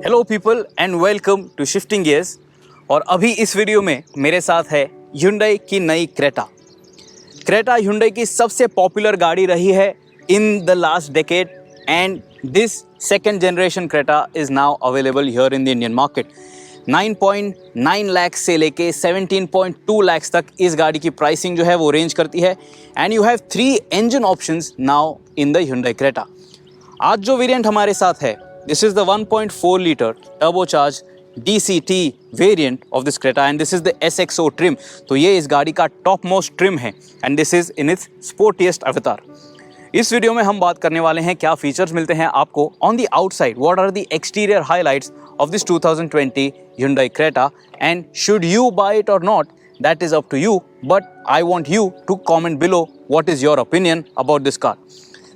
Hello people and welcome to shifting gears. और अभी इस वीडियो में मेरे साथ है Hyundai की नई क्रेटा। क्रेटा Hyundai की सबसे पॉपुलर गाड़ी रही है in the last decade and this second generation Creta is now available here in the Indian market. 9.9 lakh से लेके 17.2 लाख तक इस गाड़ी की प्राइसिंग जो है वो रेंज करती है and you have 3 engine options now in the Hyundai Creta. आज जो वेरिएंट हमारे साथ है, this is the 1.4 liter turbocharged DCT variant of this Creta and this is the SXO trim। तो ये इस गाड़ी का टॉप मोस्ट ट्रिम है and this is in its sportiest avatar। इस वीडियो में हम बात करने वाले हैं क्या फीचर्स मिलते हैं आपको on the outside, what are the exterior highlights of this 2020 Hyundai Creta and should you buy it or not, that is up to you, but I want you to comment below what is your opinion about this car।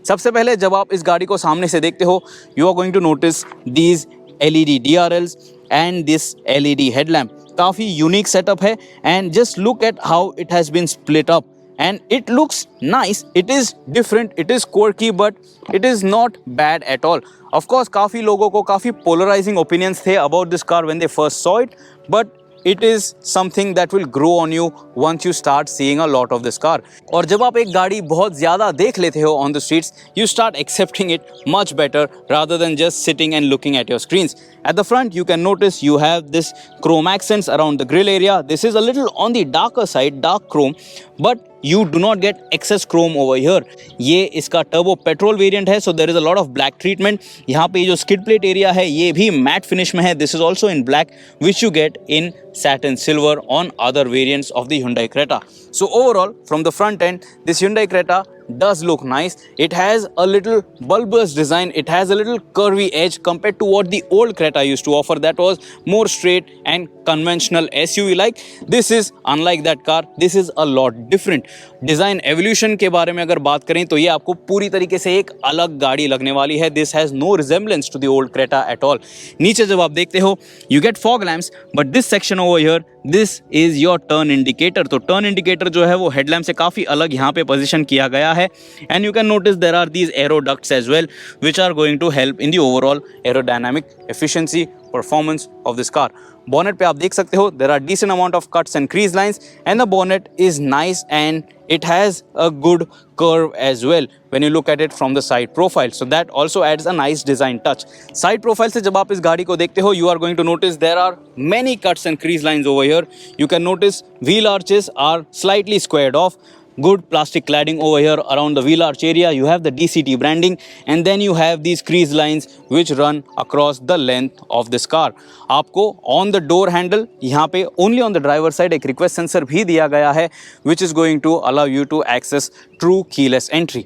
सबसे पहले जब आप इस गाड़ी को सामने से देखते हो, you are going to notice these LED DRLs and this LED headlamp. काफ़ी यूनिक सेटअप है and just look at how it has been split up and it looks nice. It is different, it is quirky, but it is not bad at all. Of course काफ़ी लोगों को काफ़ी polarising opinions थे about this car when they first saw it, but it is something that will grow on you once you start seeing a lot of this car। और जब आप एक गाड़ी बहुत ज़्यादा देख लेते हो on the streets, you start accepting it much better rather than just sitting and looking at your screens। At the front you can notice you have this chrome accents around the grille area। This is a little on the darker side, dark chrome, but you do not get excess chrome over here। ये इसका turbo petrol variant है, so there is a lot of black treatment। यहाँ पे जो skid plate area है ये भी matte finish में है। This is also in black, which you get in satin silver on other variants of the Hyundai Creta। So overall, from the front end, this Hyundai Creta does look nice। It has a little bulbous design, it has a little curvy edge compared to what the old Creta used to offer, that was more straight and conventional SUV like। This is unlike that car, this is a lot different। Design evolution के बारे में अगर बात करें तो ये आपको पूरी तरीके से एक अलग गाड़ी लगने वाली है। This has no resemblance to the old Creta at all. नीचे जब आप देखते हो you get fog lamps, but this section over here this is your turn indicator. तो टर्न इंडिकेटर जो है वो हेडलैम्प से काफ़ी अलग यहाँ पे पोजीशन किया गया है and you can notice there are these aero ducts as well which are going to help in the overall aerodynamic efficiency performance of this car. bonnet पे आप देख सकते हो there are decent amount of cuts and crease lines and the bonnet is nice and it has a good curve as well when you look at it from the side profile, so that also adds a nice design touch। side profile से जब आप इस गाड़ी को देखते हो you are going to notice there are many cuts and crease lines over here। you can notice wheel arches are slightly squared off, good plastic cladding over here around the wheel arch area, you have the DCT branding and then you have these crease lines which run across the length of this car। आपको on the door handle यहाँ पे only on the driver side एक request sensor भी दिया गया है which is going to allow you to access true keyless entry।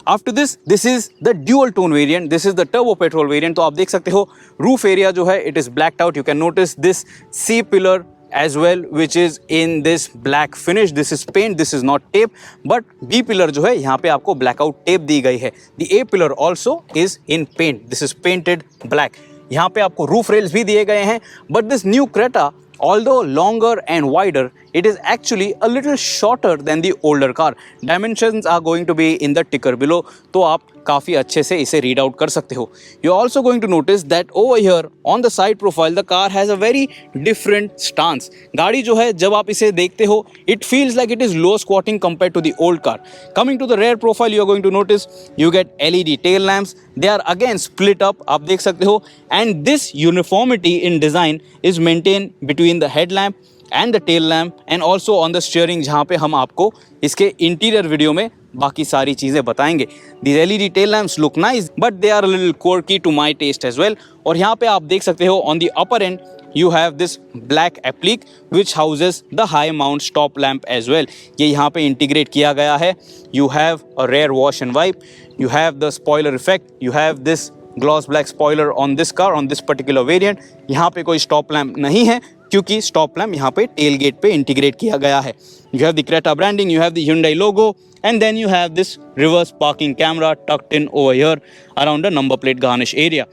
After this, this is the dual tone variant, this is the turbo petrol variant। तो आप देख सकते हो roof area जो है it is blacked out, you can notice this C pillar as well which is in this black finish। this is paint, this is not tape, but B pillar जो है यहाँ पे आपको blackout tape दी गई है। the A pillar also is in paint, this is painted black। यहाँ पे आपको roof rails भी दिए गए हैं, but this new Creta although longer and wider, it is actually a little shorter than the older car। dimensions are going to be in the ticker below, तो आप काफ़ी अच्छे से इसे रीड आउट कर सकते हो। You are also going to notice that over here on the side profile the car has a very different stance. गाड़ी जो है जब आप इसे देखते हो it feels like it is low squatting compare to the old car. Coming to the rear profile you are going to notice you get LED tail lamps, they are again split up, आप देख सकते हो and this uniformity in design is maintain between the headlamp and the tail lamp and also on the steering, जहाँ पे हम आपको इसके interior video में बाकी सारी चीज़ें बताएंगे। These LED tail lamps look nice but they are a little quirky to my taste as well। और यहाँ पे आप देख सकते हो on the upper end you have this black applique which houses the high mount stop lamp as well। ये यहाँ पे इंटीग्रेट किया गया है। You have a rear wash and wipe, you have the spoiler effect, you have this gloss black spoiler on this car on this particular variant। यहाँ पे कोई stop lamp नहीं है क्योंकि stop lamp यहाँ पे tail gate पे integrate किया गया है। You have the Creta branding, you have the Hyundai logo and then you have this reverse parking camera tucked in over here around the number plate garnish area।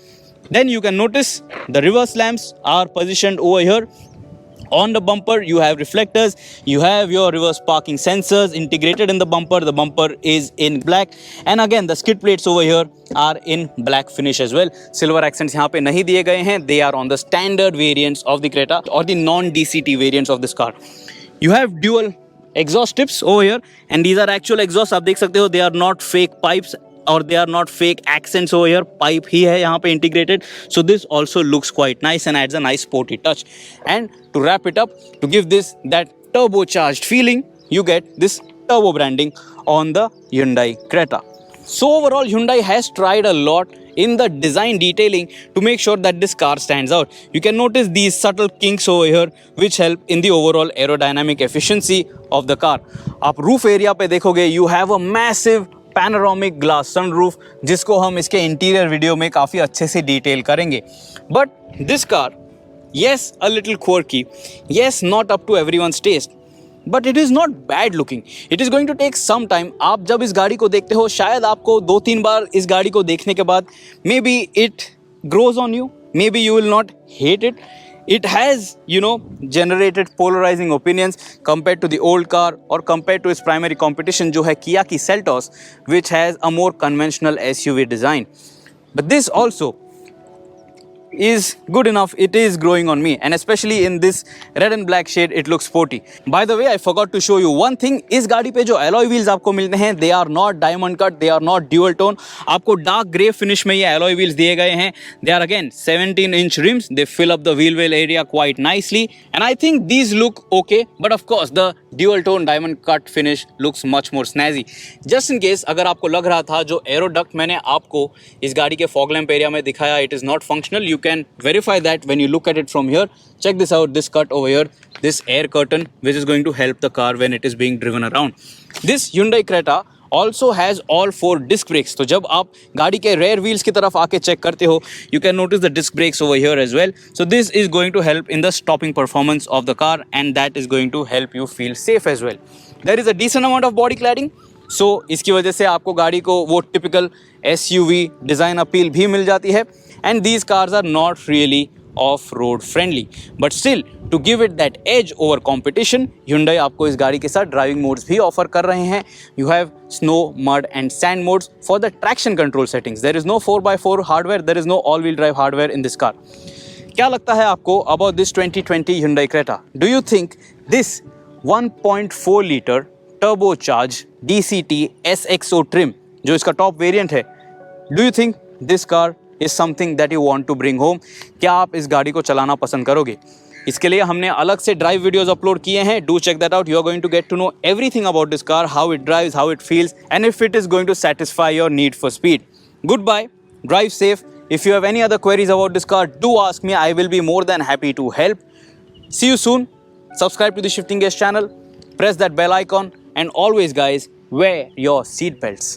Then you can notice the reverse lamps are positioned over here On the bumper you have reflectors, you have your reverse parking sensors integrated in the bumper is in black, and again the skid plates over here are in black finish as well. Silver accents यहाँ पे नहीं दिए गए हैं, they are on the standard variants of the Creta or the non DCT variants of this car. You have dual exhaust tips over here, and these are actual exhausts, आप देख सकते हो, they are not fake pipes or they are not fake accents over here, pipe ही है यहाँ पे integrated. So this also looks quite nice and adds a nice sporty touch. And to wrap it up, to give this that turbocharged feeling, you get this turbo branding on the Hyundai Creta. So overall, Hyundai has tried a lot in the design detailing to make sure that this car stands out. You can notice these subtle kinks over here which help in the overall aerodynamic efficiency of the car. आप roof area पे देखोगे, you have a massive panoramic glass sunroof, जिसको हम इसके interior video में काफ़ी अच्छे से डिटेल करेंगे. But this car, yes a little quirky, yes not up to everyone's taste, but it is not bad looking. It is going to take some time. आप जब इस गाड़ी को देखते हो, शायद आपको 2-3 बार इस गाड़ी को देखने के बाद may be it grows on you, may be you will not hate it. It has, generated polarizing opinions compared to the old car or compared to its primary competition, जो है Kia की Seltos, which has a more conventional SUV design. But this also is good enough. It is growing on me, and especially in this red and black shade, it looks sporty. By the way, I forgot to show you one thing. इस गाड़ी पे जो alloy wheels आपको मिलते हैं, they are not diamond cut, they are not dual tone. आपको dark grey finish में ये alloy wheels दिए गए हैं. They are again 17-inch rims. They fill up the wheel well area quite nicely, and I think these look okay. But of course, the dual tone diamond cut finish looks much more snazzy. Just in case अगर आपको लग रहा था जो aero duct मैंने आपको इस गाड़ी के fog lamp area में दिखाया, it is not functional, you can verify that when you look at it from here. Check this out, this cut over here, this air curtain which is going to help the car when it is being driven around. This Hyundai Creta also has all 4 disc brakes. तो जब आप गाड़ी के rear wheels की तरफ आके check करते हो, you can notice the disc brakes over here as well. So this is going to help in the stopping performance of the car, and that is going to help you feel safe as well. There is a decent amount of body cladding, so इसकी वजह से आपको गाड़ी को वो typical SUV design appeal भी मिल जाती है. And these cars are not really off-road friendly, but still to give it that edge over competition, Hyundai आपको इस गाड़ी के साथ ड्राइविंग मोड्स भी ऑफर कर रहे हैं. You have snow, mud and sand modes for the traction control settings. There is no 4x4 hardware, there is no all-wheel drive hardware in this car. क्या लगता है आपको about this 2020 Hyundai Creta? Do you think this 1.4 liter turbocharged DCT SXO trim, जो इसका top variant है, do you think this car is something that you want to bring home? क्या आप इस गाड़ी को चलाना पसंद करोगे? इसके लिए हमने अलग से ड्राइव वीडियोस अपलोड किए हैं. Do check that out. You are going to get to know everything about this car, how it drives, how it feels, and if it is going to satisfy your need for speed. Goodbye, drive safe. If you have any other queries about this car, do ask me. I will be more than happy to help. See you soon. Subscribe to the Shifting Gears channel, press that bell icon, and always guys, wear your seat belts.